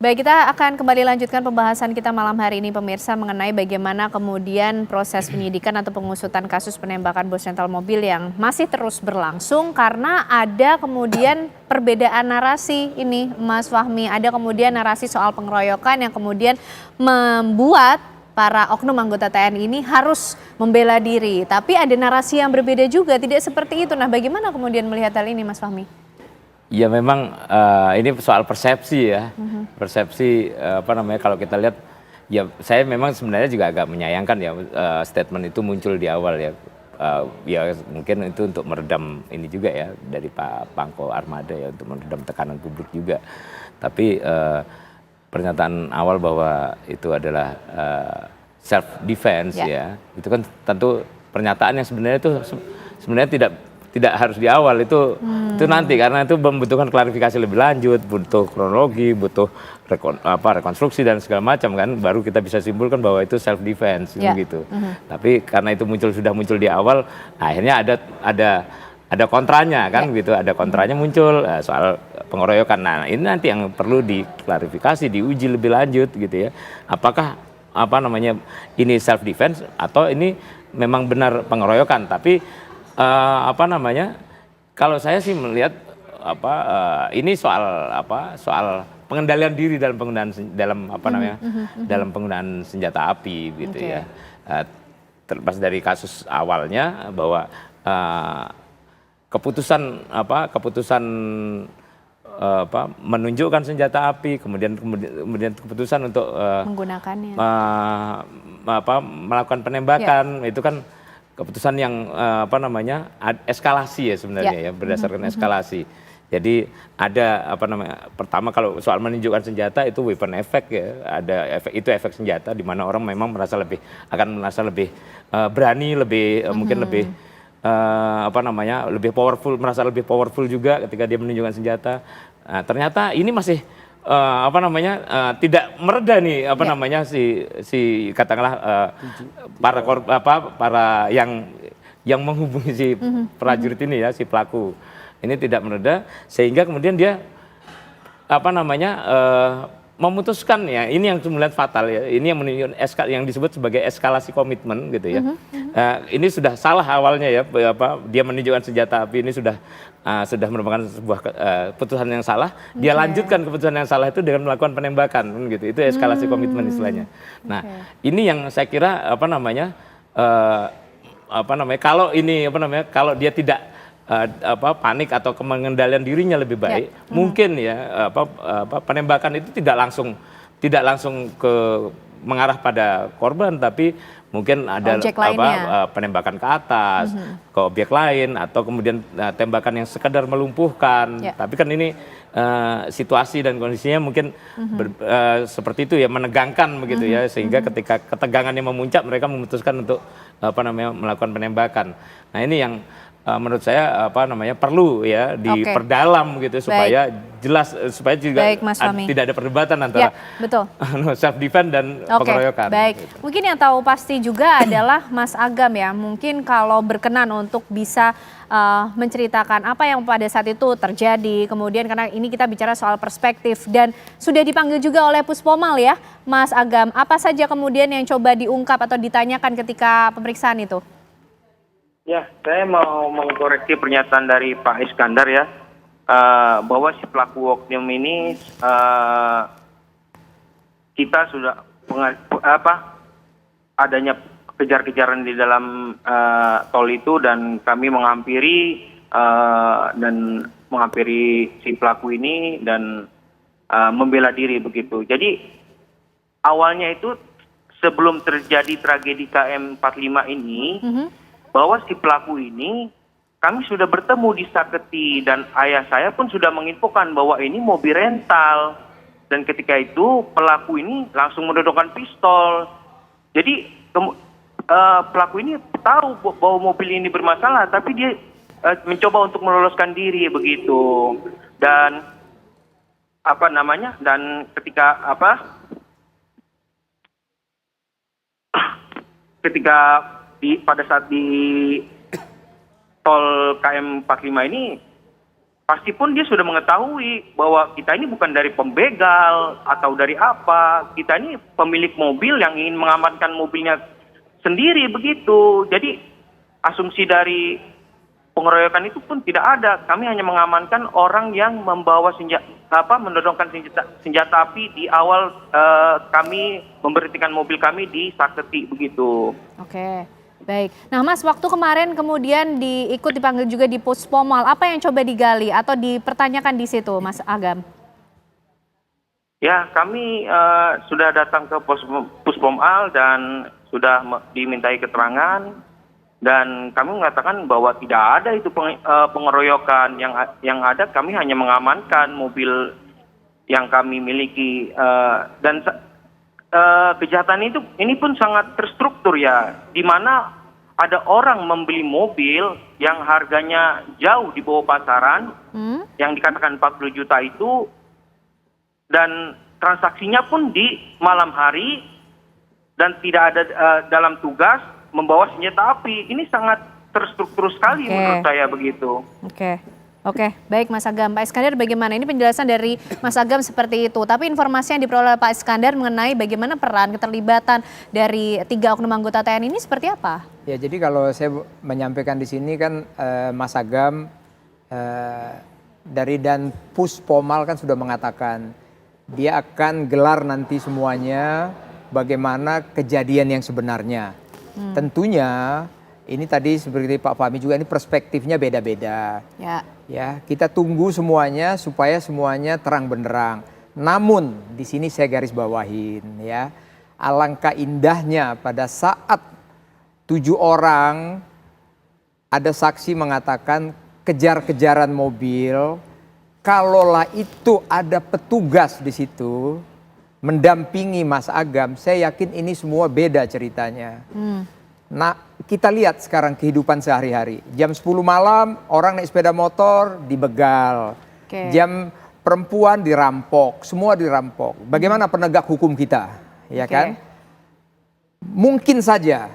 Baik, kita akan kembali lanjutkan pembahasan kita malam hari ini pemirsa mengenai bagaimana kemudian proses penyidikan atau pengusutan kasus penembakan bos rental mobil yang masih terus berlangsung karena ada kemudian perbedaan narasi ini Mas Fahmi. Ada kemudian narasi soal pengeroyokan yang kemudian membuat para oknum anggota TNI ini harus membela diri. Tapi ada narasi yang berbeda juga, tidak seperti itu. Nah, bagaimana kemudian melihat hal ini Mas Fahmi? Ya memang ini soal persepsi ya, persepsi kalau kita lihat, ya saya memang sebenarnya juga agak menyayangkan ya statement itu muncul di awal ya, ya mungkin itu untuk meredam ini juga ya dari Pak Pangko Armada ya untuk meredam tekanan publik juga, tapi pernyataan awal bahwa itu adalah self defense ya, itu kan tentu pernyataan yang sebenarnya itu tidak harus di awal itu nanti karena itu membutuhkan klarifikasi lebih lanjut, butuh kronologi, butuh rekonstruksi dan segala macam kan, baru kita bisa simpulkan bahwa itu self defense gitu. Tapi karena itu sudah muncul di awal, akhirnya ada kontranya kan gitu, ada kontranya muncul soal pengeroyokan. Nah, ini nanti yang perlu diklarifikasi, diuji lebih lanjut gitu ya. Apakah ini self defense atau ini memang benar pengeroyokan, tapi kalau saya sih melihat ini soal pengendalian diri dalam penggunaan senjata api gitu ya. Terlepas dari kasus awalnya bahwa keputusan menunjukkan senjata api, kemudian keputusan untuk menggunakannya, melakukan penembakan itu kan keputusan yang eskalasi ya sebenarnya ya, berdasarkan eskalasi. Jadi ada pertama kalau soal menunjukkan senjata itu weapon effect ya, ada efek senjata di mana orang memang akan merasa lebih berani, mungkin lebih merasa lebih powerful juga ketika dia menunjukkan senjata. Nah, ternyata ini masih tidak mereda nih si katakanlah para yang menghubungi si prajurit ini ya, si pelaku ini tidak mereda sehingga kemudian dia memutuskan ya, ini yang sebenarnya fatal ya, ini yang menunjukkan yang disebut sebagai eskalasi komitmen gitu ya. Ini sudah salah awalnya ya, dia menunjukkan senjata api ini sudah merupakan sebuah keputusan yang salah. Dia lanjutkan keputusan yang salah itu dengan melakukan penembakan gitu. Itu eskalasi komitmen istilahnya. Nah, ini yang saya kira kalau dia tidak panik atau mengendalikan dirinya lebih baik, mungkin ya penembakan itu tidak langsung mengarah pada korban, tapi mungkin ada penembakan ke atas, ke objek lain, atau kemudian tembakan yang sekedar melumpuhkan. Tapi kan ini situasi dan kondisinya mungkin seperti itu ya, menegangkan begitu ya, sehingga ketika ketegangannya memuncak mereka memutuskan untuk melakukan penembakan. Nah, ini yang menurut saya perlu ya diperdalam gitu supaya jelas, supaya juga tidak ada perdebatan antara self defense dan pengeroyokan. Baik, gitu. Mungkin yang tahu pasti juga adalah Mas Agam ya. Mungkin kalau berkenan untuk bisa menceritakan apa yang pada saat itu terjadi. Kemudian karena ini kita bicara soal perspektif dan sudah dipanggil juga oleh Puspomal ya, Mas Agam. Apa saja kemudian yang coba diungkap atau ditanyakan ketika pemeriksaan itu? Ya, saya mau mengkoreksi pernyataan dari Pak Iskandar ya, bahwa si pelaku oknum ini kita sudah adanya kejar-kejaran di dalam tol itu dan kami menghampiri si pelaku ini dan membela diri begitu. Jadi awalnya itu sebelum terjadi tragedi KM 45 ini, bahwa si pelaku ini kami sudah bertemu di Saketi dan ayah saya pun sudah menginfokan bahwa ini mobil rental, dan ketika itu pelaku ini langsung menodongkan pistol. Jadi pelaku ini tahu bahwa mobil ini bermasalah, tapi dia mencoba untuk meloloskan diri begitu. Dan dan ketika pada saat di tol KM 45 ini pasti pun dia sudah mengetahui bahwa kita ini bukan dari pembegal atau dari apa. Kita ini pemilik mobil yang ingin mengamankan mobilnya sendiri begitu. Jadi asumsi dari pengeroyokan itu pun tidak ada. Kami hanya mengamankan orang yang membawa menodongkan senjata api di awal kami memberhentikan mobil kami di Saketi begitu. Oke, baik. Nah Mas, waktu kemarin kemudian dipanggil juga di Puspomal, apa yang coba digali atau dipertanyakan di situ Mas Agam? Ya, kami sudah datang ke Puspomal dan sudah dimintai keterangan. Dan kami mengatakan bahwa tidak ada itu pengeroyokan. Yang ada kami hanya mengamankan mobil yang kami miliki. Dan kejahatan ini pun sangat terstruktur ya. Di mana ada orang membeli mobil yang harganya jauh di bawah pasaran. Yang dikatakan 40 juta itu. Dan transaksinya pun di malam hari. Dan tidak ada dalam tugas membawa senjata api. Ini sangat terstruktur sekali menurut saya begitu. Oke, baik Mas Agam. Pak Iskandar bagaimana? Ini penjelasan dari Mas Agam seperti itu. Tapi informasi yang diperoleh Pak Iskandar mengenai bagaimana peran keterlibatan dari 3 oknum anggota TNI ini seperti apa? Ya, jadi kalau saya menyampaikan di sini kan Mas Agam dari Dan Puspomal kan sudah mengatakan dia akan gelar nanti semuanya bagaimana kejadian yang sebenarnya. Tentunya ini tadi seperti Pak Fahmi juga, ini perspektifnya beda-beda. Ya, kita tunggu semuanya supaya semuanya terang benderang. Namun di sini saya garis bawahin ya, alangkah indahnya pada saat 7 orang ada saksi mengatakan kejar-kejaran mobil, kalaulah itu ada petugas di situ mendampingi Mas Agam, saya yakin ini semua beda ceritanya. Nah, kita lihat sekarang kehidupan sehari-hari. Jam 10 malam orang naik sepeda motor dibegal. Jam perempuan dirampok, semua dirampok. Bagaimana penegak hukum kita? Ya kan? Mungkin saja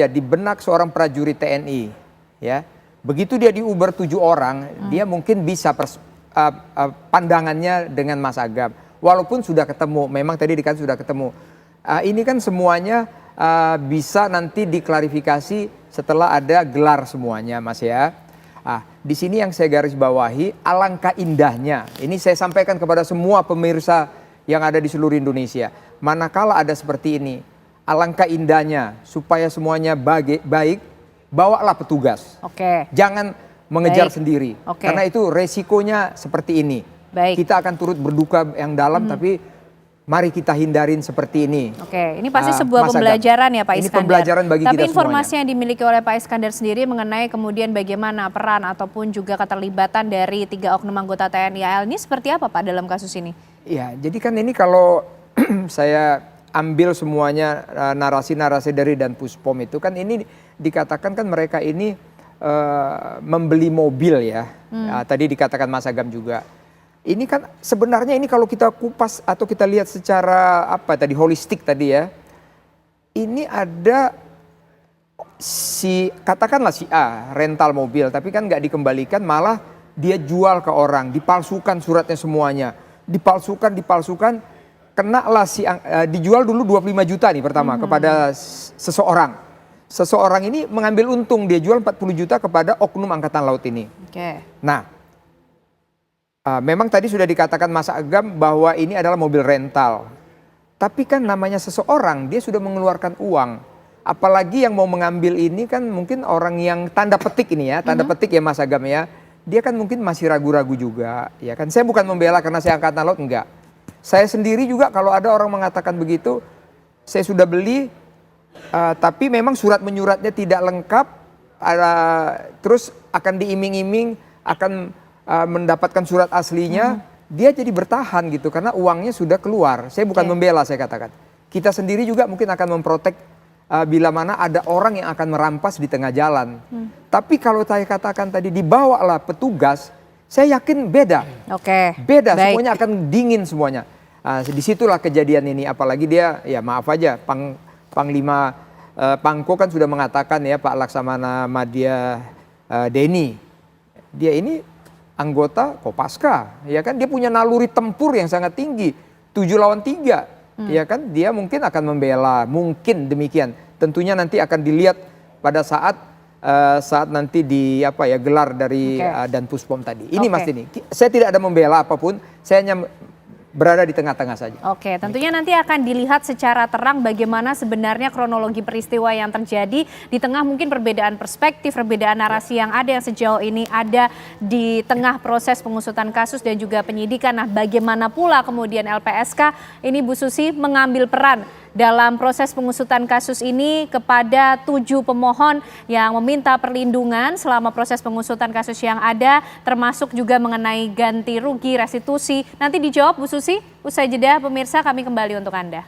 di benak seorang prajurit TNI, ya. Begitu dia diuber 7 orang, dia mungkin bisa pandangannya dengan Mas Agam. Walaupun sudah ketemu, memang tadi dikatakan sudah ketemu. Ini kan semuanya bisa nanti diklarifikasi setelah ada gelar semuanya, Mas ya. Di sini yang saya garis bawahi, alangkah indahnya. Ini saya sampaikan kepada semua pemirsa yang ada di seluruh Indonesia. Manakala ada seperti ini, alangkah indahnya supaya semuanya baik, bawalah petugas. Jangan mengejar sendiri, karena itu resikonya seperti ini. Kita akan turut berduka yang dalam, tapi mari kita hindarin seperti ini. Ini pasti sebuah pembelajaran ya Pak Iskandar. Ini pembelajaran bagi kita semuanya. Tapi informasi yang dimiliki oleh Pak Iskandar sendiri mengenai kemudian bagaimana peran ataupun juga keterlibatan dari 3 oknum anggota TNI AL ini seperti apa Pak dalam kasus ini? Ya, jadi kan ini kalau saya ambil semuanya narasi-narasi dari Dan Puspom itu kan ini dikatakan kan mereka ini membeli mobil ya. Tadi dikatakan Mas Agam juga. Ini kan sebenarnya ini kalau kita kupas atau kita lihat secara holistik tadi ya. Ini ada katakanlah si A rental mobil tapi kan nggak dikembalikan, malah dia jual ke orang, dipalsukan suratnya semuanya. Dipalsukan, kenalah dijual dulu 25 juta nih pertama kepada seseorang. Seseorang ini mengambil untung, dia jual 40 juta kepada oknum angkatan laut ini. Nah, memang tadi sudah dikatakan Mas Agam bahwa ini adalah mobil rental. Tapi kan namanya seseorang, dia sudah mengeluarkan uang. Apalagi yang mau mengambil ini kan mungkin orang yang tanda petik ini ya, tanda petik ya Mas Agam ya. Dia kan mungkin masih ragu-ragu juga, ya kan. Saya bukan membela karena saya angkatan laut, enggak. Saya sendiri juga kalau ada orang mengatakan begitu, saya sudah beli, tapi memang surat menyuratnya tidak lengkap, terus akan diiming-iming, akan mendapatkan surat aslinya, dia jadi bertahan gitu karena uangnya sudah keluar. Saya bukan membela, saya katakan. Kita sendiri juga mungkin akan memprotek bila mana ada orang yang akan merampas di tengah jalan. Tapi kalau saya katakan tadi dibawalah petugas, saya yakin beda. Beda, semuanya akan dingin semuanya. Disitulah kejadian ini, apalagi dia, ya maaf aja, Panglima Pangko kan sudah mengatakan ya, Pak Laksamana Madya Deni, dia ini anggota Kopaska, ya kan, dia punya naluri tempur yang sangat tinggi, 7 lawan 3, ya kan, dia mungkin akan membela, mungkin demikian. Tentunya nanti akan dilihat pada saat nanti di gelar dari Dan Puspom tadi. Ini Mas Dini, saya tidak ada membela apapun, saya hanya berada di tengah-tengah saja. Oke, tentunya nanti akan dilihat secara terang bagaimana sebenarnya kronologi peristiwa yang terjadi di tengah mungkin perbedaan perspektif, perbedaan narasi yang ada yang sejauh ini ada di tengah proses pengusutan kasus dan juga penyidikan. Nah, bagaimana pula kemudian LPSK ini Bu Susi mengambil peran dalam proses pengusutan kasus ini kepada 7 pemohon yang meminta perlindungan selama proses pengusutan kasus yang ada, termasuk juga mengenai ganti rugi, restitusi. Nanti dijawab Bu Susi, usai jeda pemirsa, kami kembali untuk Anda.